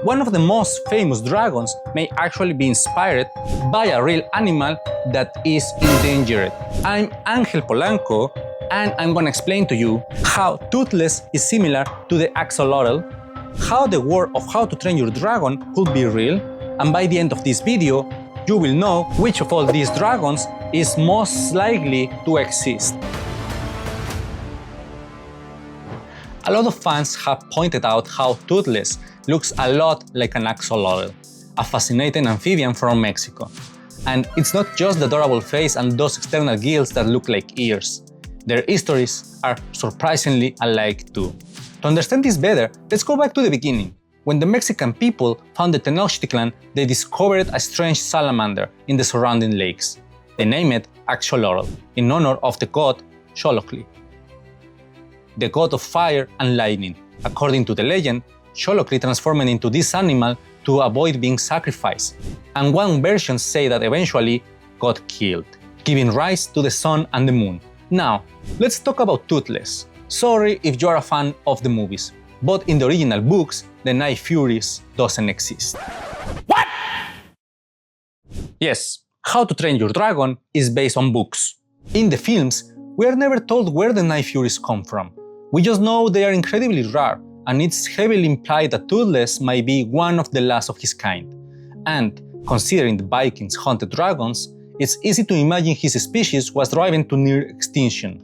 one of the most famous dragons may actually be inspired by a real animal that is endangered. I'm Angel Polanco, and I'm gonna explain to you how Toothless is similar to the axolotl, how the word of How to Train Your Dragon could be real, and by the end of this video, you will know which of all these dragons is most likely to exist. A lot of fans have pointed out how Toothless looks a lot like an axolotl, a fascinating amphibian from Mexico. And it's not just the adorable face and those external gills that look like ears. Their histories are surprisingly alike too. To understand this better, let's go back to the beginning. When the Mexican people found the Tenochtitlan, they discovered a strange salamander in the surrounding lakes. They named it axolotl, in honor of the god Xolotl, the god of fire and lightning. According to the legend, Xolotl transformed into this animal to avoid being sacrificed, and one version say that eventually got killed, giving rise to the sun and the moon. Now, let's talk about Toothless. Sorry if you are a fan of the movies, but in the original books, the Night Furies doesn't exist. What? Yes, How to Train Your Dragon is based on books. In the films, we are never told where the Night Furies come from. We just know they are incredibly rare, and it's heavily implied that Toothless might be one of the last of his kind. And, considering the Vikings hunted dragons, it's easy to imagine his species was driven to near extinction.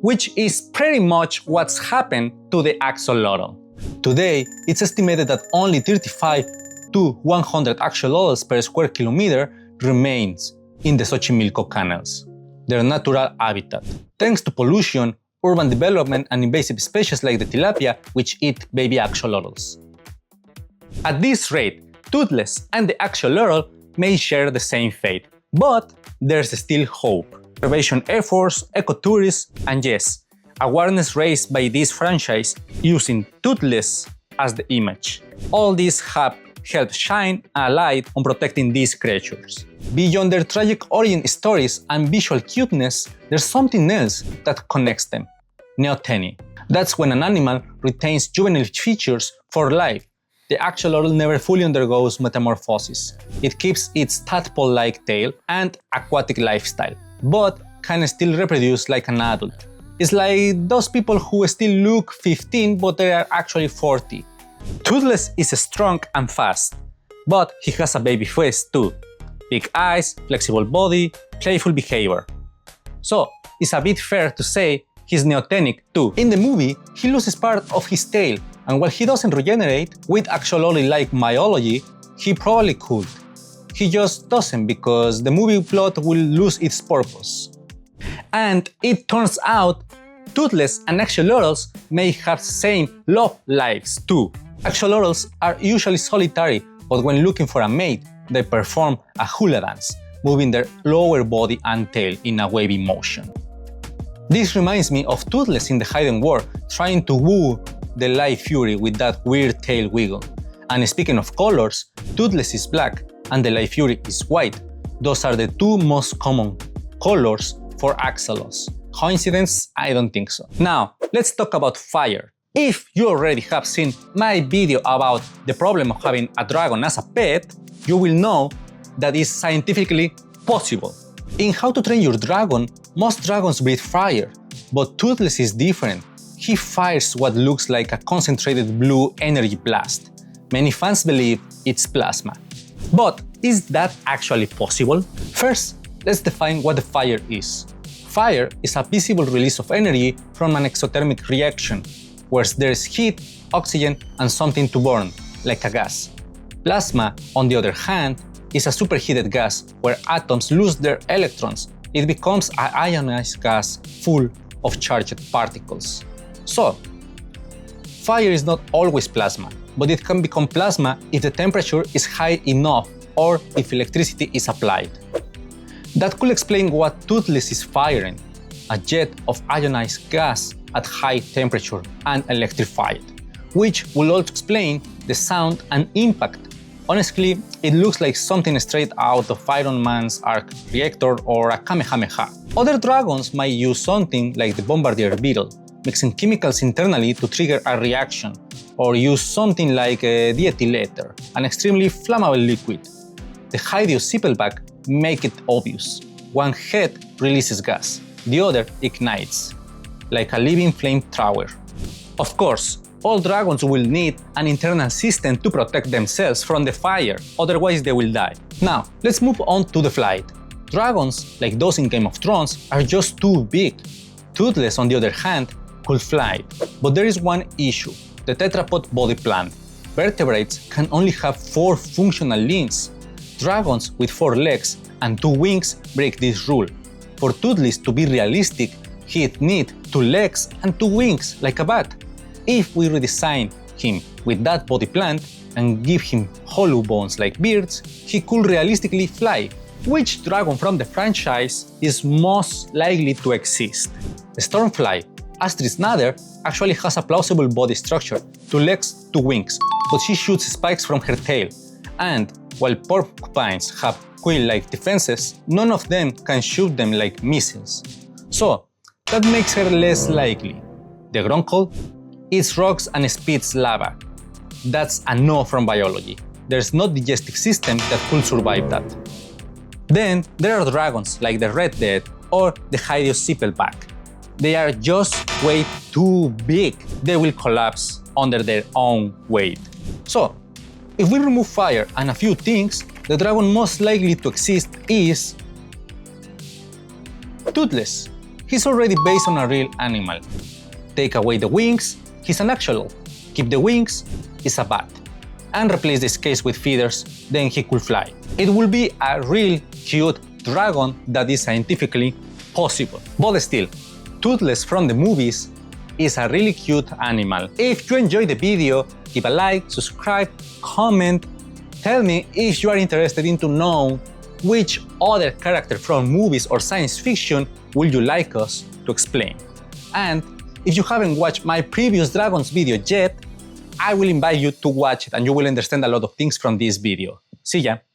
Which is pretty much what's happened to the axolotl. Today, it's estimated that only 35 to 100 axolotls per square kilometer remains in the Xochimilco canals, their natural habitat, thanks to pollution, urban development, and invasive species like the tilapia, which eat baby axolotls. At this rate, Toothless and the axolotl may share the same fate, but there's still hope. Conservation efforts, ecotourism, and yes, awareness raised by this franchise using Toothless as the image. All these have helped shine a light on protecting these creatures. Beyond their tragic origin stories and visual cuteness, there's something else that connects them. Neoteny. That's when an animal retains juvenile features for life. The axolotl never fully undergoes metamorphosis. It keeps its tadpole-like tail and aquatic lifestyle, but can still reproduce like an adult. It's like those people who still look 15 but they are actually 40. Toothless is strong and fast, but he has a baby face too. Big eyes, flexible body, playful behavior. So, it's a bit fair to say he's neotenic too. In the movie, he loses part of his tail, and while he doesn't regenerate, with axolotl-like mythology, he probably could. He just doesn't because the movie plot will lose its purpose. And it turns out, Toothless and axolotls may have the same love lives too. Axolotls are usually solitary, but when looking for a mate, they perform a hula dance, moving their lower body and tail in a wavy motion. This reminds me of Toothless in the Hidden World trying to woo the Light Fury with that weird tail wiggle. And speaking of colors, Toothless is black and the Light Fury is white. Those are the two most common colors for axolotls. Coincidence? I don't think so. Now, let's talk about fire. If you already have seen my video about the problem of having a dragon as a pet, you will know that it's scientifically possible. In How to Train Your Dragon, most dragons breathe fire, but Toothless is different. He fires what looks like a concentrated blue energy blast. Many fans believe it's plasma. But is that actually possible? First, let's define what the fire is. Fire is a visible release of energy from an exothermic reaction, where there's heat, oxygen, and something to burn, like a gas. Plasma, on the other hand, is a superheated gas where atoms lose their electrons. It becomes an ionized gas full of charged particles. So, fire is not always plasma, but it can become plasma if the temperature is high enough or if electricity is applied. That could explain what Toothless is firing, a jet of ionized gas at high temperature and electrified, which will also explain the sound and impact. Honestly, it looks like something straight out of Iron Man's arc reactor or a Kamehameha. Other dragons might use something like the bombardier beetle, mixing chemicals internally to trigger a reaction, or use something like diethyl ether, an extremely flammable liquid. The hydrocephalback make it obvious. One head releases gas, the other ignites, like a living flamethrower. Of course, all dragons will need an internal system to protect themselves from the fire, otherwise they will die. Now, let's move on to the flight. Dragons, like those in Game of Thrones, are just too big. Toothless, on the other hand, could fly. But there is one issue: the tetrapod body plan. Vertebrates can only have 4 functional limbs. Dragons with 4 legs and 2 wings break this rule. For Toothless to be realistic, he'd need 2 legs and 2 wings, like a bat. If we redesign him with that body plan and give him hollow bones like beards, he could realistically fly. Which dragon from the franchise is most likely to exist? Stormfly, Astrid's Nether, actually has a plausible body structure, 2 legs, 2 wings, but she shoots spikes from her tail. And while porcupines have quill-like defenses, none of them can shoot them like missiles. So, that makes her less likely. The Gronkle eats rocks and spits lava. That's a no from biology. There's no digestive system that could survive that. Then there are dragons like the Red Dead or the hydrocephalback. They are just way too big. They will collapse under their own weight. So, if we remove fire and a few things, the dragon most likely to exist is Toothless. He's already based on a real animal. Take away the wings, he's an axolotl. Keep the wings, he's a bat. And replace the scales with feathers, then he could fly. It will be a real cute dragon that is scientifically possible. But still, Toothless from the movies is a really cute animal. If you enjoyed the video, give a like, subscribe, comment. Tell me if you are interested in to know which other character from movies or science fiction would you like us to explain. And if you haven't watched my previous dragons video yet, I will invite you to watch it and you will understand a lot of things from this video. See ya!